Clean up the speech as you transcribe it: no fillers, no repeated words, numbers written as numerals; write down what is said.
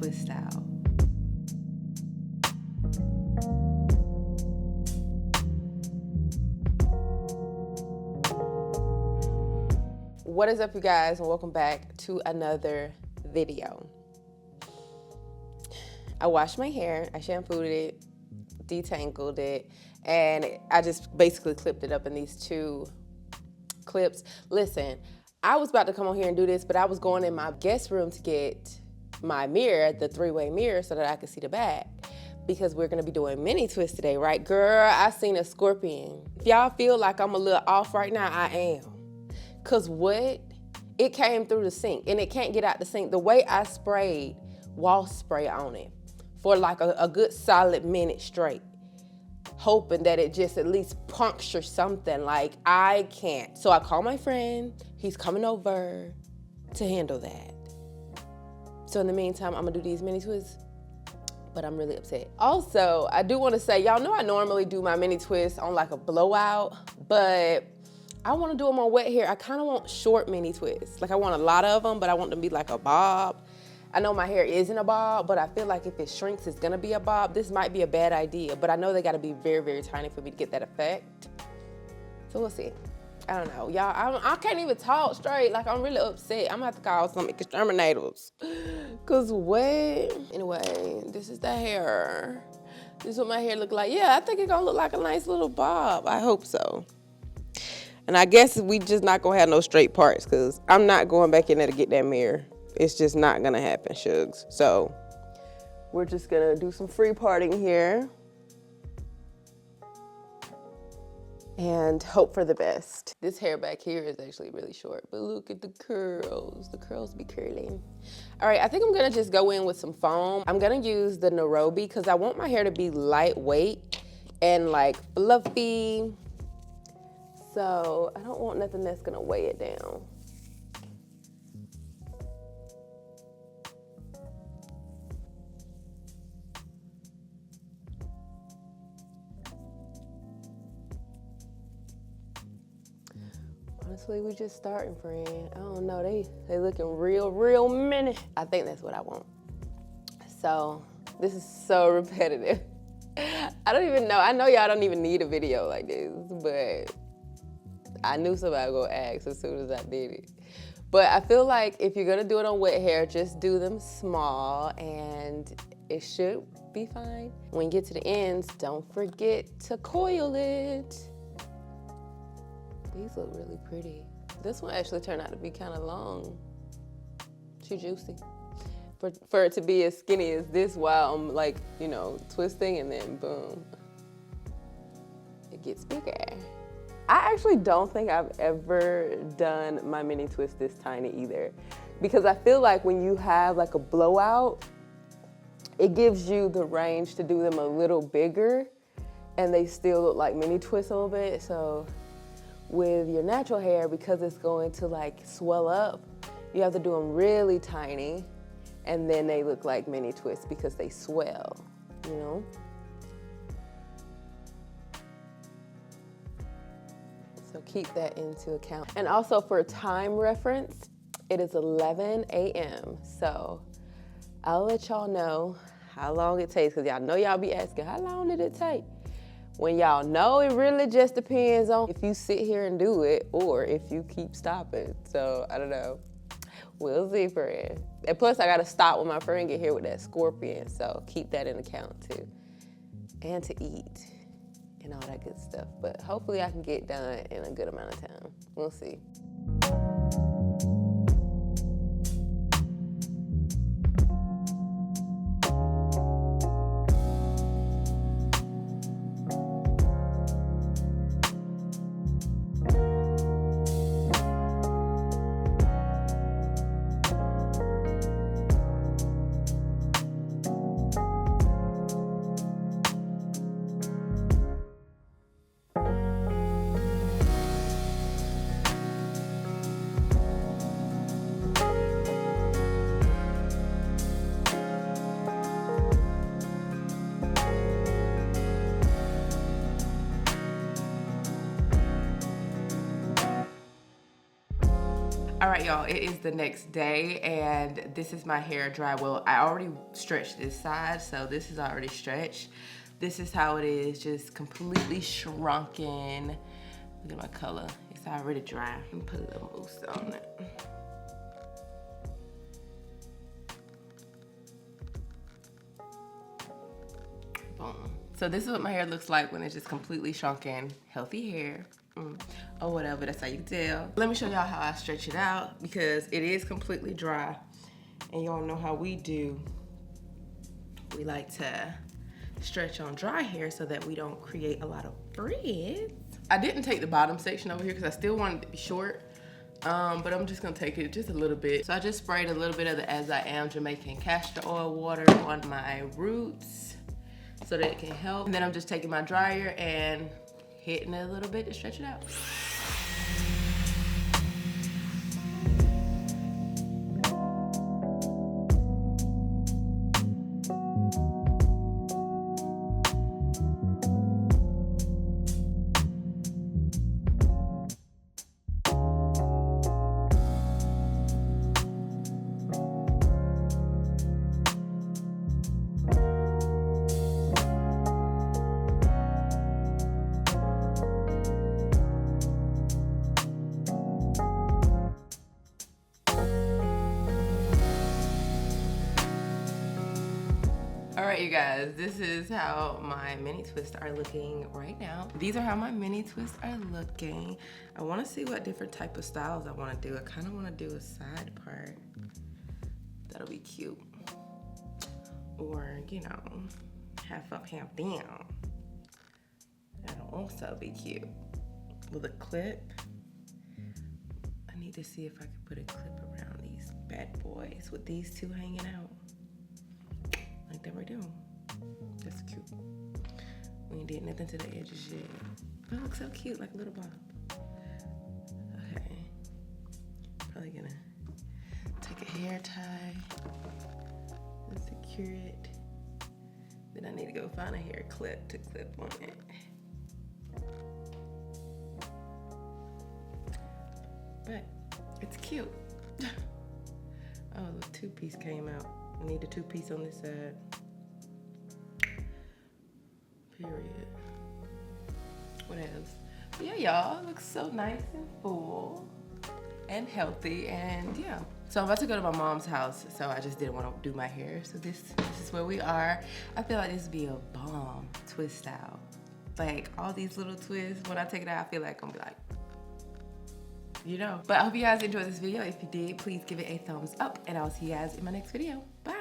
twist style. What is up, you guys, and welcome back to another video. I washed my hair, I shampooed it, detangled it, and I just basically clipped it up in these two clips. Listen, I was about to come on here and do this, but I was going in my guest room to get my mirror, the three-way mirror, so that I could see the back, because we're gonna be doing mini twists today, right? Girl, I seen a scorpion. If y'all feel like I'm a little off right now, I am. Cause what? It came through the sink and it can't get out the sink. The way I sprayed wall spray on it for like a good solid minute straight, hoping that it just at least punctures something, like I can't. So I called my friend, he's coming over to handle that. So in the meantime, I'm gonna do these mini twists, but I'm really upset. Also, I do wanna say, y'all know I normally do my mini twists on like a blowout, but I wanna do them on wet hair. I kinda want short mini twists. Like I want a lot of them, but I want them to be like a bob. I know my hair isn't a bob, but I feel like if it shrinks, it's gonna be a bob. This might be a bad idea, but I know they gotta be very, very tiny for me to get that effect. So we'll see. I don't know, y'all, I can't even talk straight. Like I'm really upset. I'm gonna have to call some exterminators. Cause what? Anyway, this is the hair. This is what my hair look like. Yeah, I think it's gonna look like a nice little bob. I hope so. And I guess we just not gonna have no straight parts, cause I'm not going back in there to get that mirror. It's just not gonna happen, Shugs. So we're just gonna do some free parting here and hope for the best. This hair back here is actually really short, but look at the curls. The curls be curling. All right, I think I'm gonna just go in with some foam. I'm gonna use the Nairobi because I want my hair to be lightweight and like fluffy. So I don't want nothing that's gonna weigh it down. Honestly, we just starting, friend. I don't know, they looking real mini. I think that's what I want. So this is so repetitive. I don't even know. I know y'all don't even need a video like this, but I knew somebody would go ask as soon as I did it. But I feel like if you're gonna do it on wet hair, just do them small and it should be fine. When you get to the ends, don't forget to coil it. These look really pretty. This one actually turned out to be kind of long. She's juicy. For it to be as skinny as this while I'm like, you know, twisting, and then boom, it gets bigger. I actually don't think I've ever done my mini twist this tiny either, because I feel like when you have like a blowout, it gives you the range to do them a little bigger and they still look like mini twists a little bit. So with your natural hair, because it's going to like swell up, you have to do them really tiny, and then they look like mini twists because they swell, you know? So keep that into account. And also for time reference, it is 11 a.m. So I'll let y'all know how long it takes, because y'all know y'all be asking, how long did it take? When y'all know, it really just depends on if you sit here and do it or if you keep stopping. So I don't know. We'll see, friend. And plus I gotta stop when my friend get here with that scorpion. So keep that in account too. And to eat and all that good stuff. But hopefully I can get done in a good amount of time. We'll see. y'all, it is the next day and this is my hair dry. Well, I already stretched this side, so this is already stretched. This is how it is, just completely shrunken. Look at my color, it's already dry. Let me put a little mousse on it. Boom. So this is what my hair looks like when it's just completely shrunken. Healthy hair, or whatever, that's how you tell. Let me show y'all how I stretch it out because it is completely dry. And y'all know how we do. We like to stretch on dry hair so that we don't create a lot of frizz. I didn't take the bottom section over here because I still wanted it to be short. But I'm just gonna take it just a little bit. So I just sprayed a little bit of the As I Am Jamaican castor oil water on my roots so that it can help. And then I'm just taking my dryer and hitting it a little bit to stretch it out. Alright you guys, this is how my mini twists are looking right now. These are how my mini twists are looking. I want to see what different type of styles I want to do. I kind of want to do a side part. That'll be cute. Or, you know, half up, half down. That'll also be cute. With a clip. I need to see if I can put a clip around these bad boys with these two hanging out. Like that right there. That's cute. We ain't did nothing to the edges yet. That looks so cute, like a little bob. Okay. Probably gonna take a hair tie and secure it. Then I need to go find a hair clip to clip on it. But it's cute. Oh, the two-piece came out. I need a two-piece on this side. Period. What else? Yeah, y'all, looks so nice and full and healthy, and yeah. So I'm about to go to my mom's house, so I just didn't want to do my hair. So this is where we are. I feel like this would be a bomb twist out. Like all these little twists, when I take it out, I feel like I'm gonna be like, you know. But I hope you guys enjoyed this video. If you did, please give it a thumbs up, and I'll see you guys in my next video. Bye.